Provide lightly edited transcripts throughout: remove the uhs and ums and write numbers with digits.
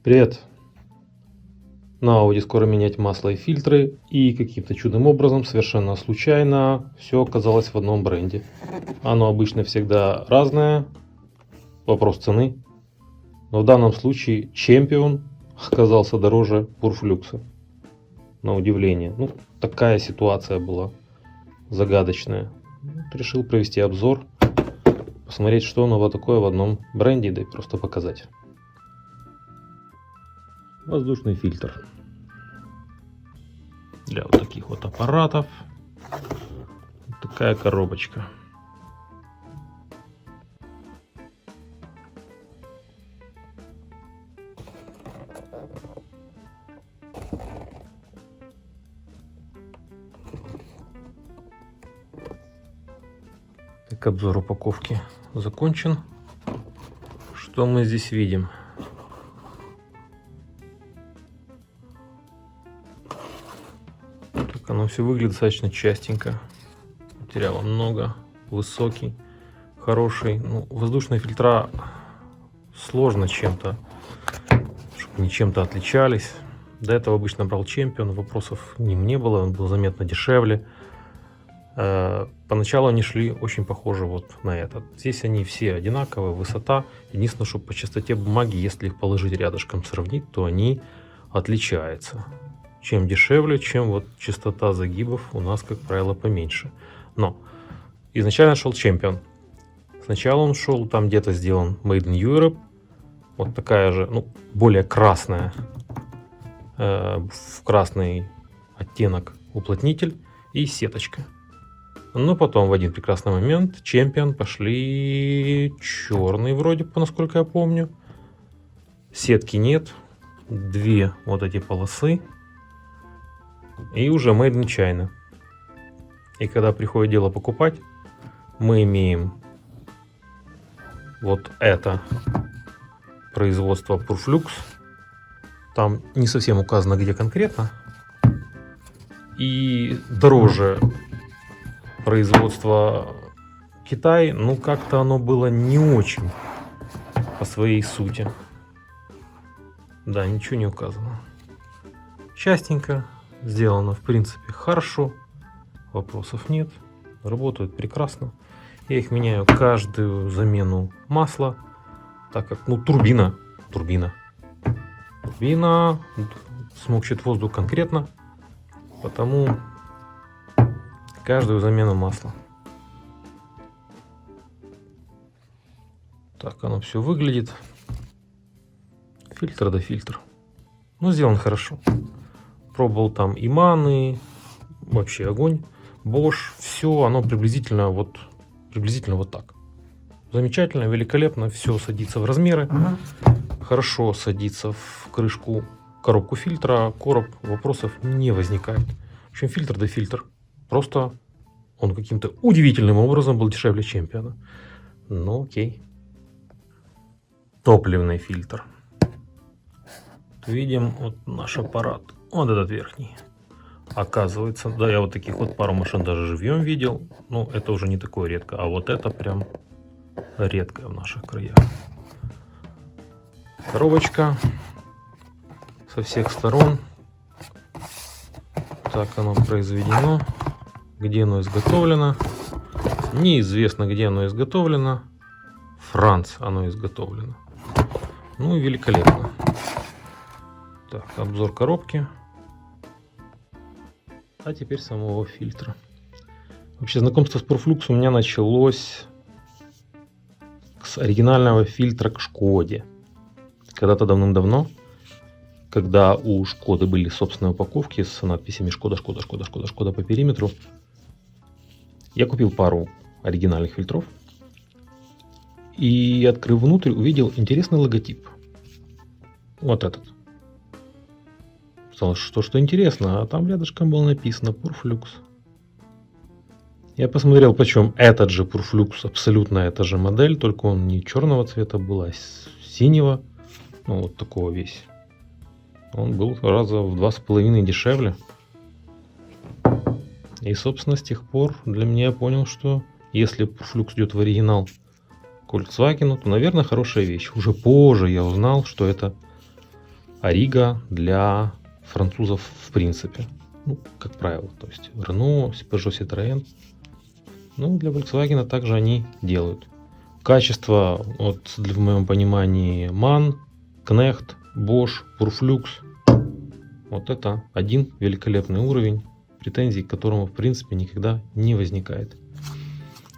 Привет! На Audi скоро менять масло и фильтры, и каким-то чудным образом, совершенно случайно, все оказалось в одном бренде. Оно обычно всегда разное, вопрос цены, но в данном случае Champion оказался дороже Purflux. На удивление. Ну, такая ситуация была загадочная. Вот решил провести обзор, посмотреть, что нового такое в одном бренде, да и просто показать. Воздушный фильтр для вот таких вот аппаратов. Вот такая коробочка. Так, обзор упаковки закончен. Что мы здесь видим? Так оно все выглядит достаточно частенько. Материала много, высокий, хороший. Ну, воздушные фильтра сложно чем-то, чтобы они чем-то отличались. До этого обычно брал Champion, вопросов к ним не было, он был заметно дешевле. Поначалу они шли очень похожи вот на этот. Здесь они все одинаковые, высота. Единственное, что по частоте бумаги, если их положить рядышком сравнить, то они отличаются. Чем дешевле, чем вот частота загибов у нас, как правило, поменьше. Но изначально шел Champion. Сначала он шел, там где-то сделан Made in Europe. Вот такая же, ну, более красная, в красный оттенок уплотнитель и сеточка. Но потом в один прекрасный момент Champion пошли черный вроде, насколько я помню. Сетки нет. Две вот эти полосы. И уже Made in China. И когда приходит дело покупать, мы имеем вот это производство Purflux. Там не совсем указано, где конкретно. И дороже производство Китай, ну как-то оно было не очень по своей сути. Да, ничего не указано. Частенько сделано, в принципе, хорошо. Вопросов нет. Работают прекрасно. Я их меняю каждую замену масла, так как, ну, турбина смокчет воздух конкретно, потому каждую замену масла. Так оно все выглядит. Фильтр да фильтр. Но сделан хорошо. Пробовал там и маны, вообще огонь. Bosch, все оно приблизительно вот так. Замечательно, великолепно, все садится в размеры. Хорошо садится в крышку, коробку фильтра, короб, вопросов не возникает. В общем, фильтр да фильтр. Просто он каким-то удивительным образом был дешевле Champion. Ну окей. Топливный фильтр. Видим вот наш аппарат. Вот этот верхний. Оказывается, да, я вот таких вот пару машин даже живьем видел. Ну, это уже не такое редко. А вот это прям редкое в наших краях. Коробочка со всех сторон. Так оно произведено. Где оно изготовлено? Неизвестно, где оно изготовлено. Франц оно изготовлено. Ну и великолепно. Так, обзор коробки. А теперь самого фильтра. Вообще знакомство с Purflux у меня началось с оригинального фильтра к Шкоде. Когда-то давным-давно, когда у Шкоды были собственные упаковки с надписями Шкода по периметру, я купил пару оригинальных фильтров и, открыв внутрь, увидел интересный логотип. Вот этот. Что интересно, а там рядышком было написано Purflux. Я посмотрел, почем этот же Purflux, абсолютно эта же модель, только он не черного цвета был, а синего. Ну, вот такого весь. Он был раза в 2,5 дешевле. И, собственно, с тех пор для меня я понял, что если Purflux идет в оригинал к Volkswagen, то, наверное, хорошая вещь. Уже позже я узнал, что это Арига для французов в принципе. Ну, как правило. То есть Renault, Peugeot, Citroën. Ну, для Volkswagen также они делают. Качество, вот, в моем понимании, MAN, Knecht, Bosch, Purflux. Вот это один великолепный уровень, претензий к которому в принципе никогда не возникает.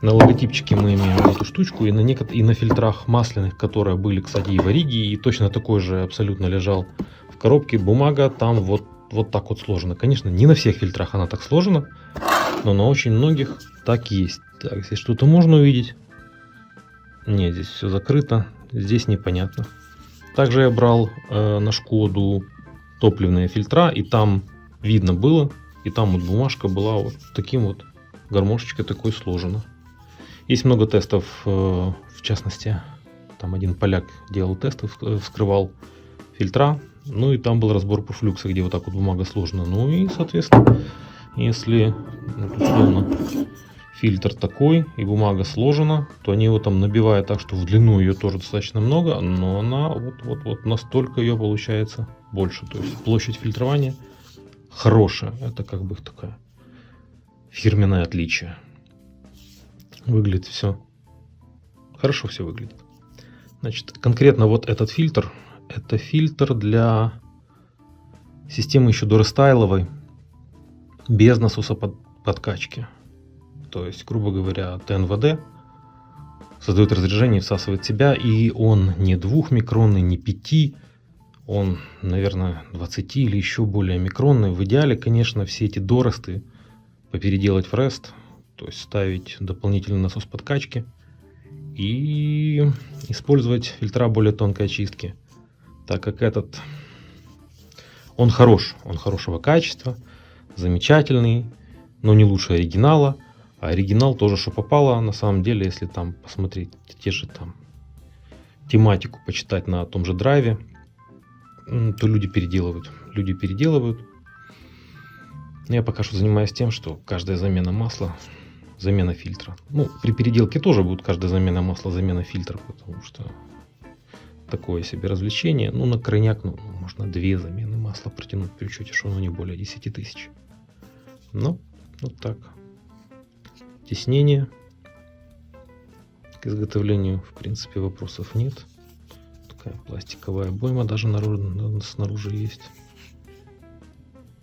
На логотипчике мы имеем эту штучку, и на фильтрах масляных, которые были, кстати, и в Ориге, и точно такой же абсолютно лежал в коробке. Бумага там вот так вот сложена. Конечно, не на всех фильтрах она так сложена, но на очень многих так есть. Так, здесь что-то можно увидеть? Нет, здесь все закрыто, здесь непонятно. Также я брал на Шкоду топливные фильтра, и там видно было, и там вот бумажка была вот таким вот, гармошечкой такой сложена. Есть много тестов, в частности, там один поляк делал тесты, вскрывал фильтра, ну и там был разбор Purflux, где вот так вот бумага сложена. Ну и, соответственно, если условно фильтр такой и бумага сложена, то они его там набивают так, что в длину ее тоже достаточно много, но она вот настолько ее получается больше. То есть площадь фильтрования хорошая. Это как бы такое фирменное отличие. Выглядит все хорошо, все выглядит. Значит, конкретно вот этот фильтр, это фильтр для системы еще дорестайловой, без насоса подкачки. То есть, грубо говоря, ТНВД создает разряжение, всасывает в себя, и он не 2-микронный, не 5, он, наверное, 20 или еще более микронный. В идеале, конечно, все эти доросты попеределать в REST, то есть ставить дополнительный насос подкачки и использовать фильтра более тонкой очистки, так как этот, он хорош, он хорошего качества, замечательный, но не лучше оригинала. А оригинал тоже, что попало, на самом деле, если там посмотреть те же там тематику, почитать на том же драйве, то люди переделывают. Я пока что занимаюсь тем, что каждая замена масла, замена фильтра. Ну, при переделке тоже будет каждая замена масла, замена фильтра, потому что такое себе развлечение. Ну, на крайняк, можно 2 замены масла протянуть при учете, что оно не более 10 тысяч. Ну, вот так. Теснение. К изготовлению, в принципе, вопросов нет. Такая пластиковая обойма даже снаружи есть.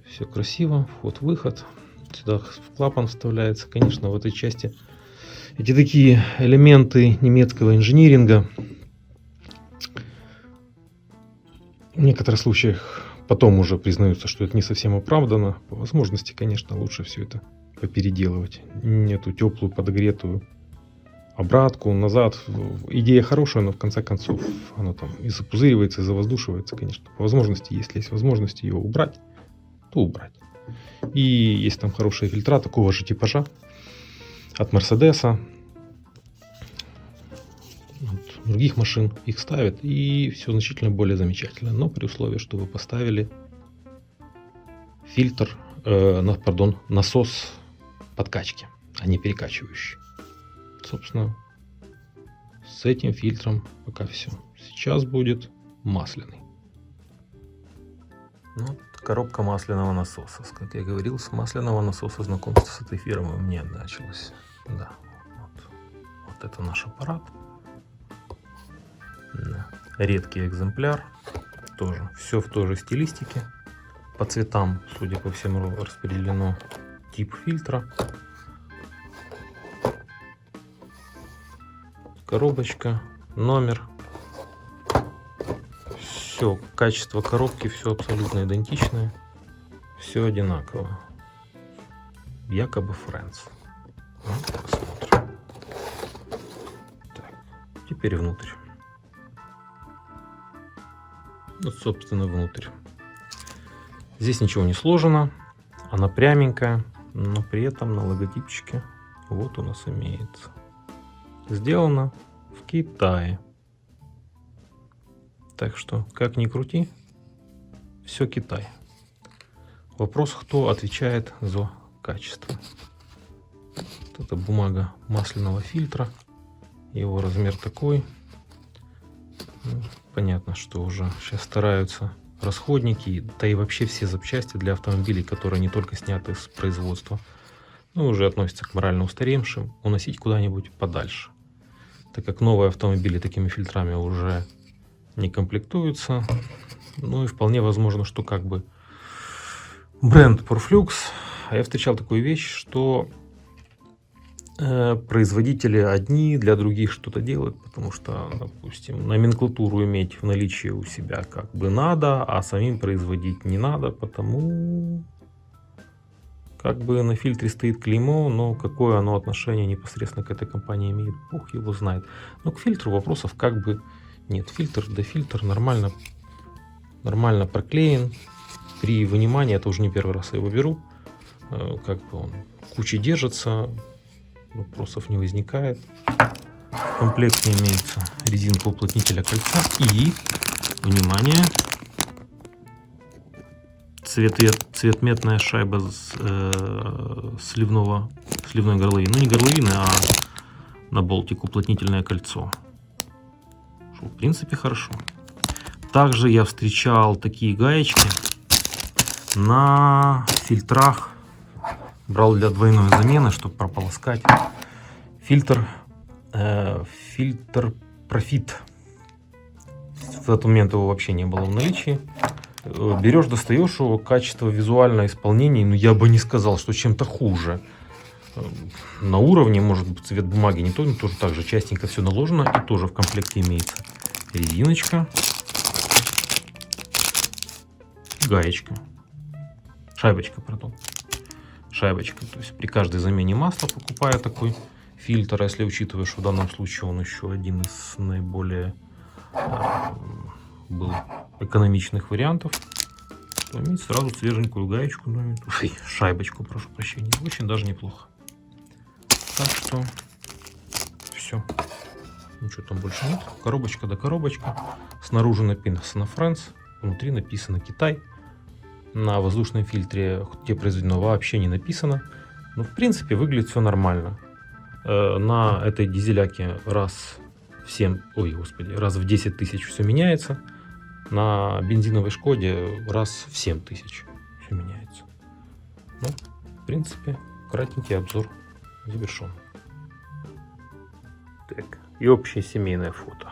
Все красиво. Вход-выход. Сюда клапан вставляется. Конечно, в этой части эти такие элементы немецкого инжиниринга в некоторых случаях потом уже признаются, что это не совсем оправдано. По возможности, конечно, лучше все это попеределывать. Нету теплую, подогретую обратку, назад. Идея хорошая, но в конце концов она там и запузыривается, и завоздушивается, конечно. По возможности, если есть возможность ее убрать, то убрать. И есть там хорошие фильтра такого же типажа от Мерседеса, от других машин их ставят, и все значительно более замечательно. Но при условии, что вы поставили фильтр, насос подкачки, а не перекачивающий. Собственно, с этим фильтром пока все. Сейчас будет масляный. Вот коробка масляного насоса. Как я говорил, с масляного насоса знакомство с этой фирмой у меня началось. Да, вот это наш аппарат. Да. Редкий экземпляр. Тоже все в той же стилистике. По цветам, судя по всему, распределено тип фильтра. Коробочка, номер. Все, качество коробки, все абсолютно идентичное. Все одинаково. Якобы Friends. Вот, посмотрим. Так, теперь внутрь. Вот, собственно, внутрь. Здесь ничего не сложено. Она пряменькая, но при этом на логотипчике вот у нас имеется. Сделано в Китае. Так что, как ни крути, все Китай. Вопрос, кто отвечает за качество. Вот это бумага масляного фильтра. Его размер такой. Ну, понятно, что уже сейчас стараются расходники, да и вообще все запчасти для автомобилей, которые не только сняты с производства, но уже относятся к морально устаревшим, уносить куда-нибудь подальше. Так как новые автомобили такими фильтрами уже не комплектуются, ну и вполне возможно, что как бы бренд Porflux, я встречал такую вещь, что производители одни для других что-то делают, потому что, допустим, номенклатуру иметь в наличии у себя как бы надо, а самим производить не надо, потому как бы на фильтре стоит клеймо, но какое оно отношение непосредственно к этой компании имеет, бог его знает. Но к фильтру вопросов как бы нет. Фильтр, да фильтр нормально проклеен. При вынимании, это уже не первый раз я его беру, как бы он кучей держится, вопросов не возникает. В комплекте имеется резинка уплотнителя кольца и, внимание, цветметная шайба сливной горловины. Ну, не горловины, а на болтик уплотнительное кольцо. Что, в принципе, хорошо. Также я встречал такие гаечки на фильтрах. Брал для двойной замены, чтобы прополоскать. Фильтр Profit. В этот момент его вообще не было в наличии. Берешь, достаешь его, качество визуального исполнения, но я бы не сказал, что чем-то хуже. На уровне, может быть, цвет бумаги не то, но тоже так же частенько все наложено. И тоже в комплекте имеется резиночка, гаечка, шайбочка. То есть при каждой замене масла, покупая такой фильтр, если учитывая, что в данном случае он еще один из наиболее был экономичных вариантов, то иметь сразу свеженькую гаечку, шайбочку, прошу прощения, очень даже неплохо. Так что все, ничего там больше нет. Коробочка да коробочка. Снаружи написано France, внутри написано Китай. На воздушном фильтре, где произведено, вообще не написано. Но в принципе выглядит все нормально. На этой дизеляке раз в 10 тысяч все меняется. На бензиновой Шкоде раз в 7 тысяч все меняется. Ну, в принципе, кратенький обзор завершен. Так, и общее семейное фото.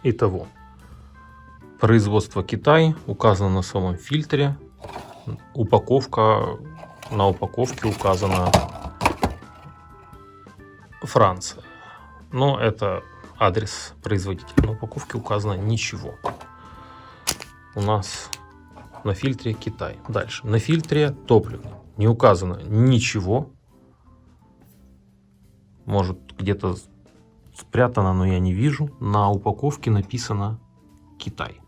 Итого. Производство Китай, указано на самом фильтре. На упаковке указана Франция. Но это адрес производителя. На упаковке указано ничего. У нас на фильтре Китай. Дальше. На фильтре топливном не указано ничего. Может, где-то спрятано, но я не вижу. На упаковке написано Китай.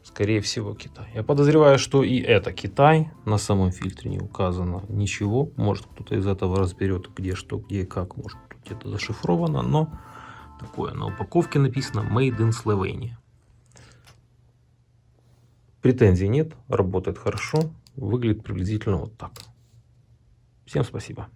Скорее всего, Китай. Я подозреваю, что и это Китай. На самом фильтре не указано ничего. Может, кто-то из этого разберет, где что, где и как. Может, где-то зашифровано. Но такое на упаковке написано Made in Slovenia. Претензий нет. Работает хорошо. Выглядит приблизительно вот так. Всем спасибо.